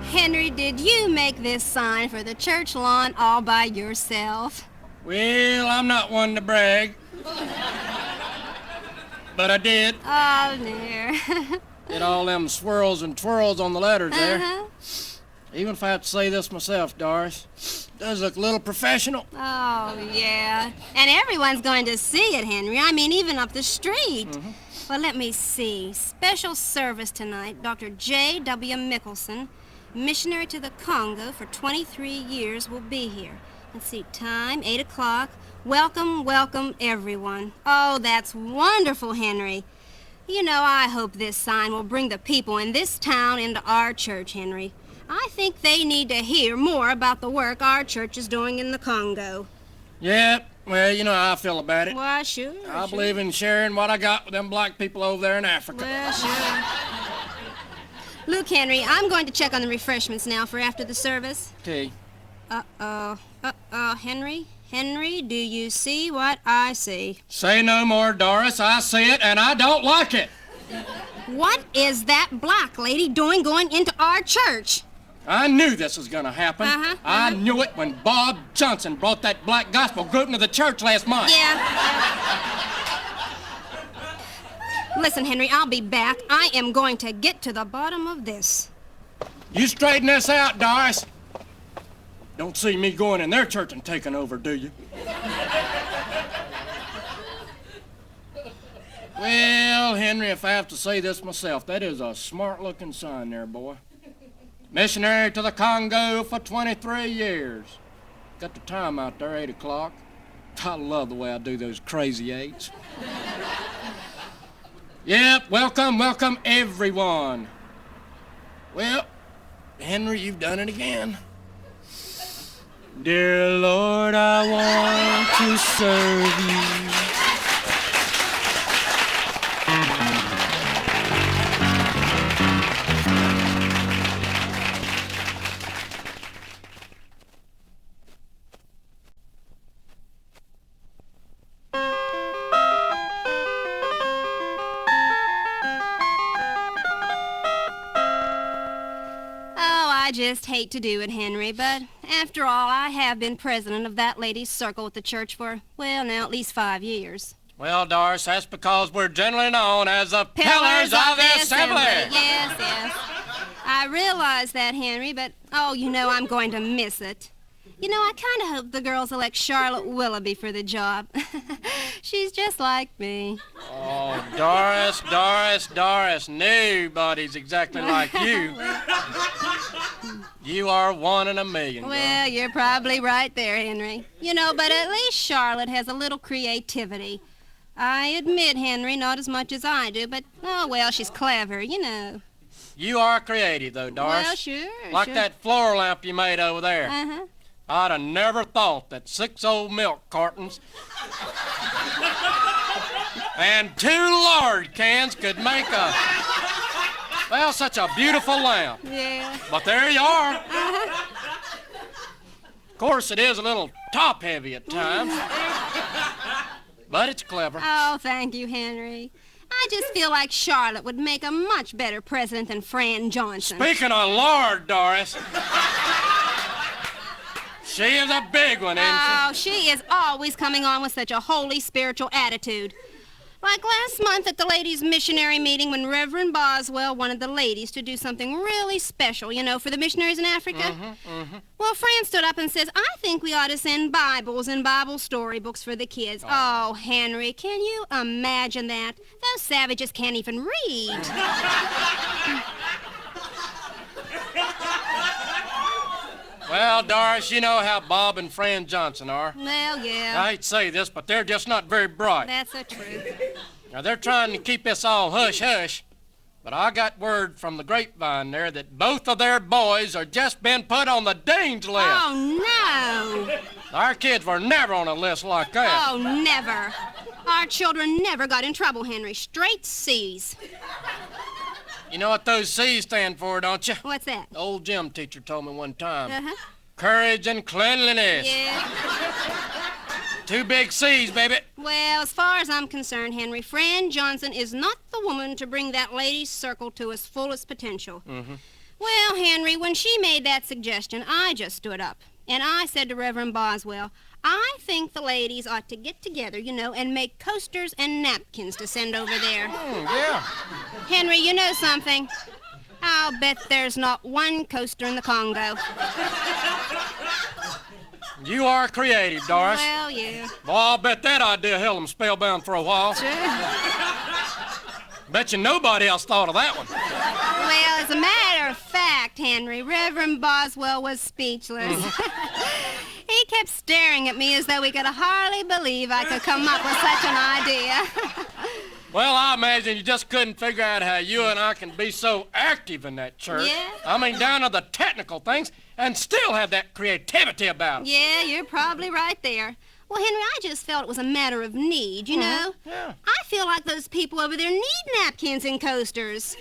[SPEAKER 1] Henry, did you make this sign for the church lawn all by yourself?
[SPEAKER 2] Well, I'm not one to brag. But I did.
[SPEAKER 1] Oh, dear.
[SPEAKER 2] Did all them swirls and twirls on the letters there. Even if I have to say this myself, Doris, it does look a little professional.
[SPEAKER 1] Oh, yeah. And everyone's going to see it, Henry. I mean, even up the street. Well, let me see. Special service tonight. Dr. J.W. Mickelson, missionary to the Congo for 23 years, will be here. Let's see, time, 8 o'clock. Welcome, welcome, everyone. Oh, that's wonderful, Henry. You know, I hope this sign will bring the people in this town into our church, Henry. I think they need to hear more about the work our church is doing in the Congo.
[SPEAKER 2] Yeah, well, you know how I feel about it.
[SPEAKER 1] Why, sure.
[SPEAKER 2] I believe in sharing what I got with them black people over there in Africa.
[SPEAKER 1] Well, sure. Luke, Henry, I'm going to check on the refreshments now for after the service.
[SPEAKER 2] Okay.
[SPEAKER 1] Henry? Henry, do you see what I see?
[SPEAKER 2] Say no more, Doris. I see it, and I don't like it.
[SPEAKER 1] What is that black lady doing going into our church?
[SPEAKER 2] I knew this was gonna happen. I knew it when Bob Johnson brought that black gospel group into the church last month.
[SPEAKER 1] Yeah. Listen, Henry, I'll be back. I am going to get to the bottom of this.
[SPEAKER 2] You straighten this out, Doris. Don't see me going in their church and taking over, do you? Well, Henry, if I have to say this myself, that is a smart-looking sign there, boy. Missionary to the Congo for 23 years. Got the time out there, 8 o'clock. I love the way I do those crazy 8s. Yep, welcome, everyone. Well, Henry, you've done it again. Dear Lord, I want to serve you.
[SPEAKER 1] I just hate to do it, Henry, but after all, I have been president of that ladies' circle at the church for, well, now at least 5 years.
[SPEAKER 2] Well, Doris, that's because we're generally known as the Pillars of the Assembly.
[SPEAKER 1] Yes. I realize that, Henry, but, oh, you know, I'm going to miss it. You know, I kind of hope the girls elect Charlotte Willoughby for the job. She's just like me.
[SPEAKER 2] Oh, Doris, nobody's exactly like you. You are one in a million.
[SPEAKER 1] Well, you're probably right there, Henry. You know, but at least Charlotte has a little creativity. I admit, Henry, not as much as I do, but, oh, well, she's clever, you know.
[SPEAKER 2] You are creative, though, Doris.
[SPEAKER 1] Well, sure.
[SPEAKER 2] Like that floor lamp you made over there.
[SPEAKER 1] Uh-huh.
[SPEAKER 2] I'd have never thought that 6 old milk cartons and 2 lard cans could make such a beautiful lamp.
[SPEAKER 1] Yeah.
[SPEAKER 2] But there you are.
[SPEAKER 1] Uh-huh.
[SPEAKER 2] Of course, it is a little top-heavy at times. But it's clever.
[SPEAKER 1] Oh, thank you, Henry. I just feel like Charlotte would make a much better president than Fran Johnson.
[SPEAKER 2] Speaking of lard, Doris, she is a big one, isn't she?
[SPEAKER 1] Oh, she is always coming on with such a holy, spiritual attitude. Like last month at the ladies' missionary meeting when Reverend Boswell wanted the ladies to do something really special, you know, for the missionaries in Africa. Well, Fran stood up and says, I think we ought to send Bibles and Bible storybooks for the kids. Oh, Henry, can you imagine that? Those savages can't even read.
[SPEAKER 2] Well, Doris, you know how Bob and Fran Johnson are.
[SPEAKER 1] Well, yeah.
[SPEAKER 2] I hate to say this, but they're just not very bright.
[SPEAKER 1] That's the truth.
[SPEAKER 2] Now, they're trying to keep this all hush-hush, but I got word from the grapevine there that both of their boys are just been put on the dean's list.
[SPEAKER 1] Oh, no.
[SPEAKER 2] Our kids were never on a list like that.
[SPEAKER 1] Oh, never. Our children never got in trouble, Henry. Straight C's.
[SPEAKER 2] You know what those C's stand for, don't you?
[SPEAKER 1] What's that?
[SPEAKER 2] The old gym teacher told me one time.
[SPEAKER 1] Uh-huh.
[SPEAKER 2] Courage and cleanliness.
[SPEAKER 1] Yeah.
[SPEAKER 2] 2 big C's, baby.
[SPEAKER 1] Well, as far as I'm concerned, Henry, Fran Johnson is not the woman to bring that ladies' circle to its fullest potential. Well, Henry, when she made that suggestion, I just stood up. And I said to Reverend Boswell, I think the ladies ought to get together, you know, and make coasters and napkins to send over there.
[SPEAKER 2] Yeah.
[SPEAKER 1] Henry, you know something? I'll bet there's not one coaster in the Congo.
[SPEAKER 2] You are creative, Doris.
[SPEAKER 1] Well, yeah.
[SPEAKER 2] Well, I'll bet that idea held them spellbound for a while.
[SPEAKER 1] Sure.
[SPEAKER 2] Bet you nobody else thought of that one.
[SPEAKER 1] Well, as a matter of fact, Henry, Reverend Boswell was speechless. He kept staring at me as though he could hardly believe I could come up with such an idea.
[SPEAKER 2] Well, I imagine you just couldn't figure out how you and I can be so active in that church.
[SPEAKER 1] Yeah?
[SPEAKER 2] I mean, down to the technical things, and still have that creativity about us.
[SPEAKER 1] Yeah, you're probably right there. Well, Henry, I just felt it was a matter of need, you know?
[SPEAKER 2] Yeah.
[SPEAKER 1] I feel like those people over there need napkins and coasters.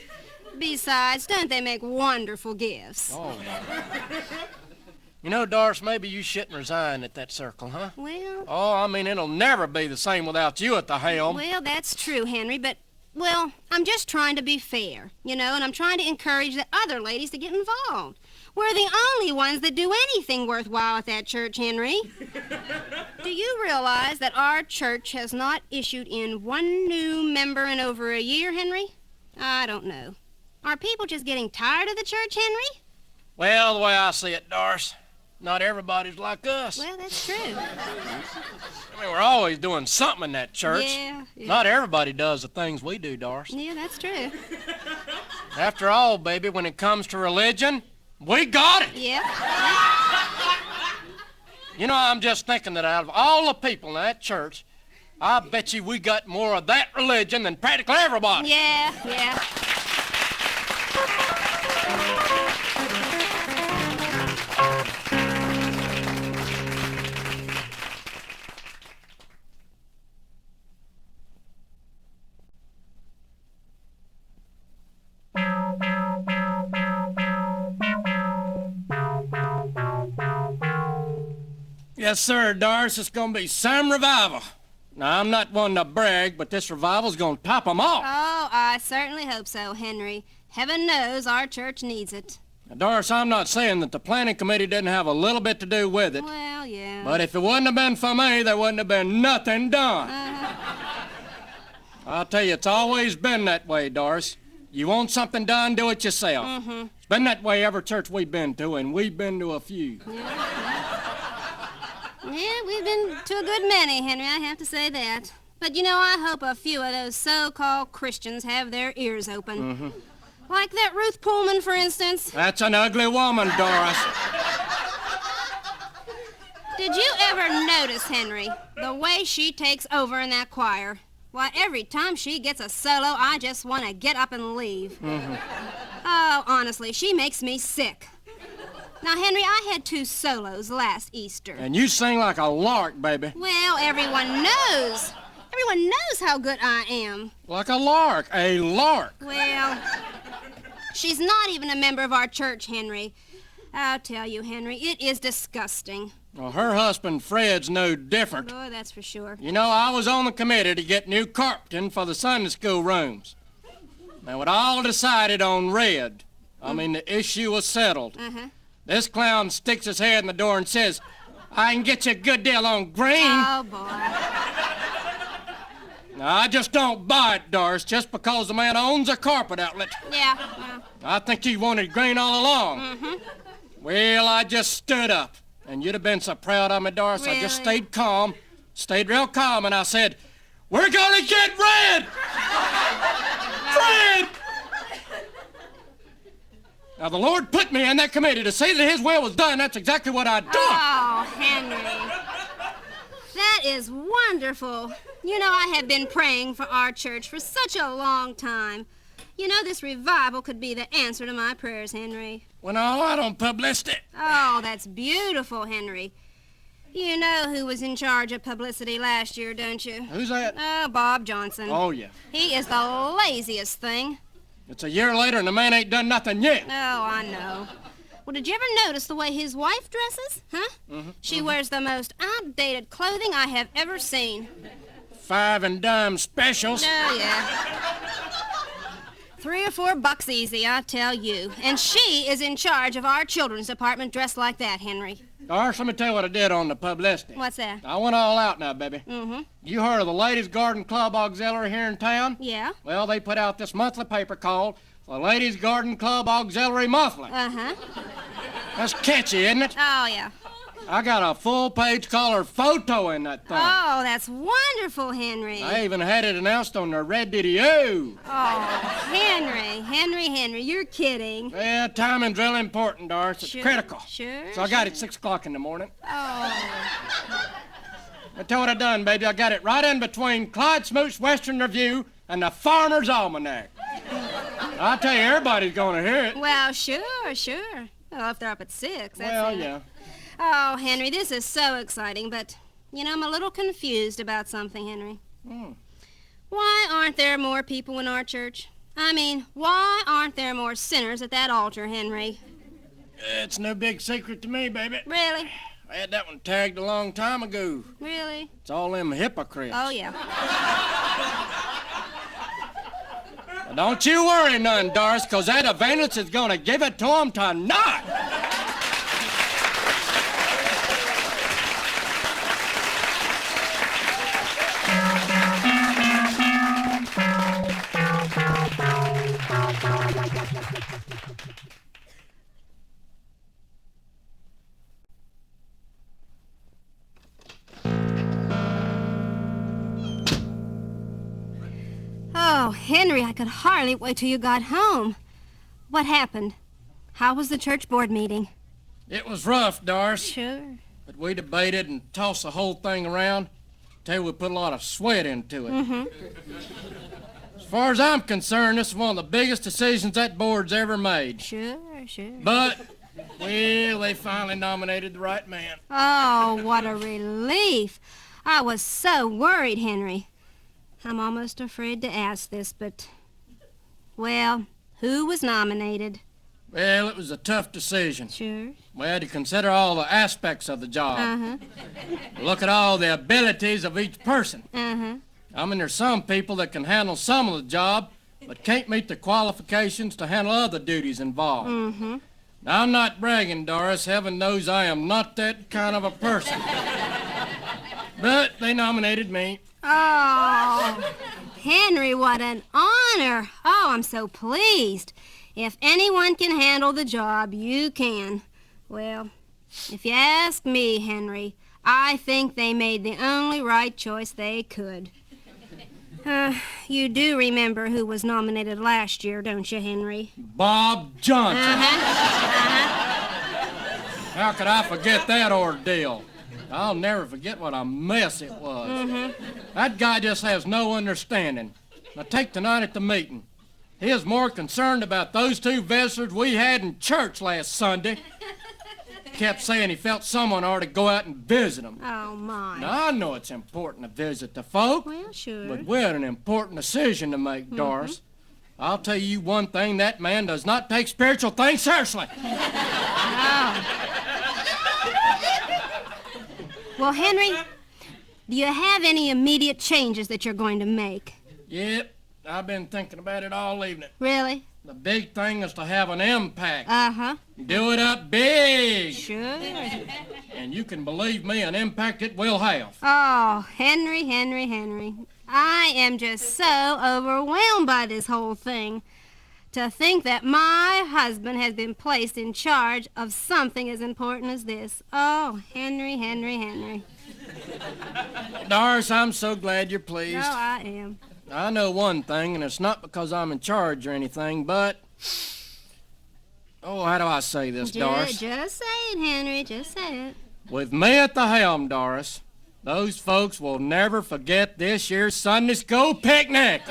[SPEAKER 1] Besides, don't they make wonderful gifts?
[SPEAKER 2] Oh, no. You know, Doris, maybe you shouldn't resign at that circle, huh?
[SPEAKER 1] Well...
[SPEAKER 2] Oh, I mean, it'll never be the same without you at the helm.
[SPEAKER 1] Well, that's true, Henry, but Well, I'm just trying to be fair, and I'm trying to encourage the other ladies to get involved. We're the only ones that do anything worthwhile at that church, Henry. Do you realize that our church has not issued in one new member in over a year, Henry? I don't know. Are people just getting tired of the church, Henry?
[SPEAKER 2] Well, the way I see it, Doris, not everybody's like us.
[SPEAKER 1] Well, that's true.
[SPEAKER 2] I mean, we're always doing something in that church.
[SPEAKER 1] Yeah.
[SPEAKER 2] Not everybody does the things we do, Doris.
[SPEAKER 1] Yeah, that's true.
[SPEAKER 2] After all, baby, when it comes to religion, we got it.
[SPEAKER 1] Yeah.
[SPEAKER 2] I'm just thinking that out of all the people in that church, I bet you we got more of that religion than practically everybody.
[SPEAKER 1] Yeah.
[SPEAKER 2] Yes, sir, Doris, it's gonna be some revival. Now, I'm not one to brag, but this revival's gonna top 'em off.
[SPEAKER 1] Oh, I certainly hope so, Henry. Heaven knows our church needs it.
[SPEAKER 2] Now, Doris, I'm not saying that the planning committee didn't have a little bit to do with it.
[SPEAKER 1] Well, yeah.
[SPEAKER 2] But if it wouldn't have been for me, there wouldn't have been nothing done. I'll tell you, it's always been that way, Doris. You want something done, do it yourself.
[SPEAKER 1] Mm-hmm.
[SPEAKER 2] It's been that way every church we've been to, and we've been to a few.
[SPEAKER 1] Yeah, we've been to a good many, Henry, I have to say that. But, I hope a few of those so-called Christians have their ears open.
[SPEAKER 2] Mm-hmm.
[SPEAKER 1] Like that Ruth Pullman, for instance.
[SPEAKER 2] That's an ugly woman, Doris.
[SPEAKER 1] Did you ever notice, Henry, the way she takes over in that choir? Why, every time she gets a solo, I just want to get up and leave.
[SPEAKER 2] Mm-hmm.
[SPEAKER 1] Oh, honestly, she makes me sick. Now, Henry, I had 2 solos last Easter.
[SPEAKER 2] And you sing like a lark, baby.
[SPEAKER 1] Well, everyone knows. Everyone knows how good I am.
[SPEAKER 2] Like a lark, a lark.
[SPEAKER 1] Well, she's not even a member of our church, Henry. I'll tell you, Henry, it is disgusting.
[SPEAKER 2] Well, her husband, Fred's no different.
[SPEAKER 1] Boy, that's for sure.
[SPEAKER 2] I was on the committee to get new carpeting for the Sunday school rooms. Now, it all decided on red. The issue was settled.
[SPEAKER 1] Uh-huh.
[SPEAKER 2] This clown sticks his head in the door and says, I can get you a good deal on green.
[SPEAKER 1] Oh, boy.
[SPEAKER 2] Now, I just don't buy it, Doris, just because the man owns a carpet outlet.
[SPEAKER 1] Yeah, well.
[SPEAKER 2] I think he wanted green all along.
[SPEAKER 1] Mm-hmm.
[SPEAKER 2] Well, I just stood up, and you'd have been so proud of me, Doris.
[SPEAKER 1] Really?
[SPEAKER 2] I just stayed real calm, and I said, we're gonna get red! Red! Now, the Lord put me in that committee to see that his will was done. That's exactly what I done.
[SPEAKER 1] Oh, Henry. That is wonderful. I have been praying for our church for such a long time. This revival could be the answer to my prayers, Henry.
[SPEAKER 2] Well, no, I don't publicity.
[SPEAKER 1] Oh, that's beautiful, Henry. You know who was in charge of publicity last year, don't you?
[SPEAKER 2] Who's that?
[SPEAKER 1] Oh, Bob Johnson.
[SPEAKER 2] Oh, yeah.
[SPEAKER 1] He is the laziest thing.
[SPEAKER 2] It's a year later and the man ain't done nothing yet.
[SPEAKER 1] Oh, I know. Well, did you ever notice the way his wife dresses? Huh?
[SPEAKER 2] Mm-hmm.
[SPEAKER 1] She wears the most outdated clothing I have ever seen.
[SPEAKER 2] 5 and dime specials.
[SPEAKER 1] Oh, yeah. $3 or $4 easy, I tell you. And she is in charge of our children's department dressed like that, Henry.
[SPEAKER 2] Doris, let me tell you what I did on the publicity.
[SPEAKER 1] What's that?
[SPEAKER 2] I went all out now, baby.
[SPEAKER 1] Mm-hmm.
[SPEAKER 2] You heard of the Ladies Garden Club Auxiliary here in town?
[SPEAKER 1] Yeah.
[SPEAKER 2] Well, they put out this monthly paper called the Ladies Garden Club Auxiliary Monthly.
[SPEAKER 1] Uh-huh.
[SPEAKER 2] That's catchy, isn't it?
[SPEAKER 1] Oh, yeah.
[SPEAKER 2] I got a full-page color photo in that thing.
[SPEAKER 1] Oh, that's wonderful, Henry.
[SPEAKER 2] I even had it announced on the radio.
[SPEAKER 1] Oh, Henry, you're kidding.
[SPEAKER 2] Well, timing's real important, Doris. It's critical.
[SPEAKER 1] Sure.
[SPEAKER 2] So I got it 6 o'clock in the morning.
[SPEAKER 1] Oh.
[SPEAKER 2] I tell you what I done, baby. I got it right in between Clyde Smoot's Western Review and the Farmer's Almanac. I tell you, everybody's gonna hear it.
[SPEAKER 1] Well, sure. Well, if they're up at 6, that's
[SPEAKER 2] Well,
[SPEAKER 1] it.
[SPEAKER 2] yeah.
[SPEAKER 1] Oh, Henry, this is so exciting, but, I'm a little confused about something, Henry. Why aren't there more people in our church? Why aren't there more sinners at that altar, Henry?
[SPEAKER 2] It's no big secret to me, baby.
[SPEAKER 1] Really?
[SPEAKER 2] I had that one tagged a long time ago.
[SPEAKER 1] Really?
[SPEAKER 2] It's all them hypocrites.
[SPEAKER 1] Oh, yeah.
[SPEAKER 2] Don't you worry none, Doris, 'cause that Evangelist is gonna give it to him tonight.
[SPEAKER 1] Oh, Henry, I could hardly wait till you got home. What happened? How was the church board meeting?
[SPEAKER 2] It was rough, Doris.
[SPEAKER 1] Sure.
[SPEAKER 2] But we debated and tossed the whole thing around till we put a lot of sweat into it.
[SPEAKER 1] Mm-hmm.
[SPEAKER 2] As far as I'm concerned, this is one of the biggest decisions that board's ever made.
[SPEAKER 1] Sure.
[SPEAKER 2] But, well, they finally nominated the right man.
[SPEAKER 1] Oh, what a relief. I was so worried, Henry. I'm almost afraid to ask this, but... Well, who was nominated?
[SPEAKER 2] Well, it was a tough decision.
[SPEAKER 1] Sure.
[SPEAKER 2] We had to consider all the aspects of the job.
[SPEAKER 1] Uh-huh.
[SPEAKER 2] Look at all the abilities of each person.
[SPEAKER 1] Uh-huh.
[SPEAKER 2] I mean, there's some people that can handle some of the job, but can't meet the qualifications to handle other duties involved.
[SPEAKER 1] Mm-hmm.
[SPEAKER 2] Now, I'm not bragging, Doris. Heaven knows I am not that kind of a person. But they nominated me.
[SPEAKER 1] Oh, Henry, what an honor. Oh, I'm so pleased. If anyone can handle the job, you can. Well, if you ask me, Henry, I think they made the only right choice they could. You do remember who was nominated last year, don't you, Henry?
[SPEAKER 2] Bob Johnson.
[SPEAKER 1] Uh-huh.
[SPEAKER 2] How could I forget that ordeal? I'll never forget what a mess it was.
[SPEAKER 1] Mm-hmm.
[SPEAKER 2] That guy just has no understanding. Now, take tonight at the meeting. He is more concerned about those two visitors we had in church last Sunday. Kept saying he felt someone ought to go out and visit them.
[SPEAKER 1] Oh, my.
[SPEAKER 2] Now, I know it's important to visit the folk,
[SPEAKER 1] Well, sure.
[SPEAKER 2] but we had an important decision to make, Doris. I'll tell you one thing, that man does not take spiritual things seriously.
[SPEAKER 1] Oh. Well, Henry, do you have any immediate changes that you're going to make?
[SPEAKER 2] Yep, I've been thinking about it all evening.
[SPEAKER 1] Really?
[SPEAKER 2] The big thing is to have an impact.
[SPEAKER 1] Uh-huh.
[SPEAKER 2] Do it up big.
[SPEAKER 1] Sure.
[SPEAKER 2] And you can believe me, an impact it will have.
[SPEAKER 1] Oh, Henry. I am just so overwhelmed by this whole thing. To think that my husband has been placed in charge of something as important as this. Oh, Henry.
[SPEAKER 2] Doris, I'm so glad you're pleased.
[SPEAKER 1] Oh, I am.
[SPEAKER 2] I know one thing, and it's not because I'm in charge or anything, but... Oh, how do I say this, Doris?
[SPEAKER 1] Just say it, Henry. Just say it.
[SPEAKER 2] With me at the helm, Doris, those folks will never forget this year's Sunday school picnic.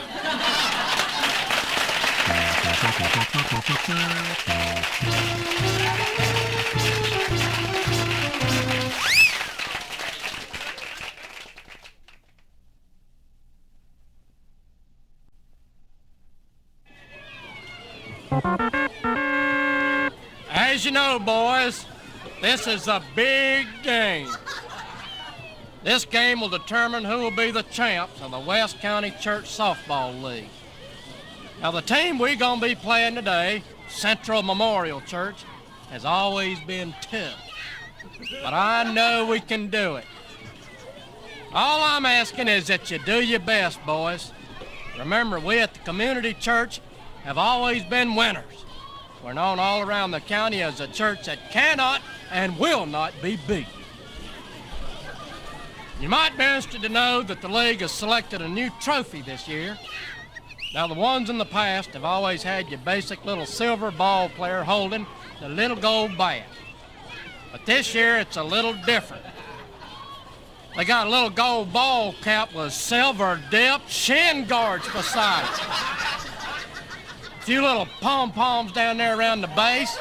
[SPEAKER 2] As you know, boys, this is a big game. This game will determine who will be the champs of the West County Church Softball League. Now, the team we're going to be playing today, Central Memorial Church, has always been tough. But I know we can do it. All I'm asking is that you do your best, boys. Remember, we at the community church have always been winners. We're known all around the county as a church that cannot and will not be beat. You might be interested to know that the league has selected a new trophy this year. Now, the ones in the past have always had your basic little silver ball player holding the little gold bat. But this year, it's a little different. They got a little gold ball cap with silver-dipped shin guards beside it. A few little pom-poms down there around the base.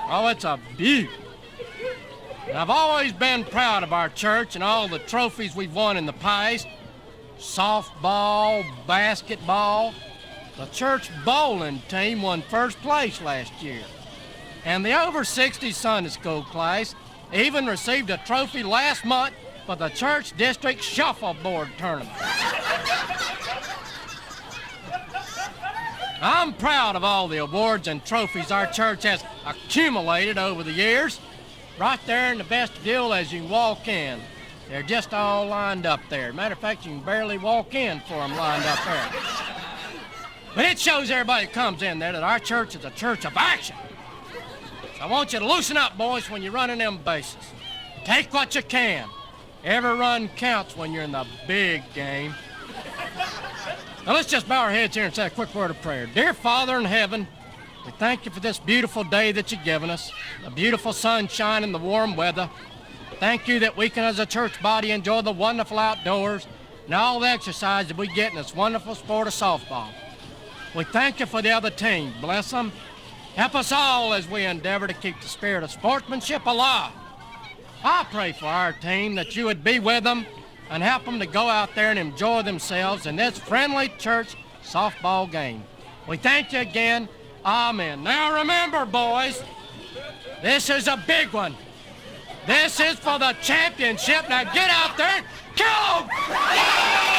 [SPEAKER 2] Oh, it's a beauty. And I've always been proud of our church and all the trophies we've won in the past. Softball, basketball. The church bowling team won first place last year. And the over 60 Sunday school class even received a trophy last month for the church district shuffleboard tournament. I'm proud of all the awards and trophies our church has accumulated over the years. Right there in the vestibule as you walk in. They're just all lined up there. Matter of fact, you can barely walk in for them lined up there. But it shows everybody that comes in there that our church is a church of action. So I want you to loosen up, boys, when you're running them bases. Take what you can. Every run counts when you're in the big game. Now let's just bow our heads here and say a quick word of prayer. Dear Father in heaven, we thank you for this beautiful day that you've given us, the beautiful sunshine and the warm weather. Thank you that we can, as a church body, enjoy the wonderful outdoors and all the exercise that we get in this wonderful sport of softball. We thank you for the other team. Bless them. Help us all as we endeavor to keep the spirit of sportsmanship alive. I pray for our team that you would be with them and help them to go out there and enjoy themselves in this friendly church softball game. We thank you again. Amen. Now remember, boys, this is a big one. This is for the championship. Now get out there and kill 'em!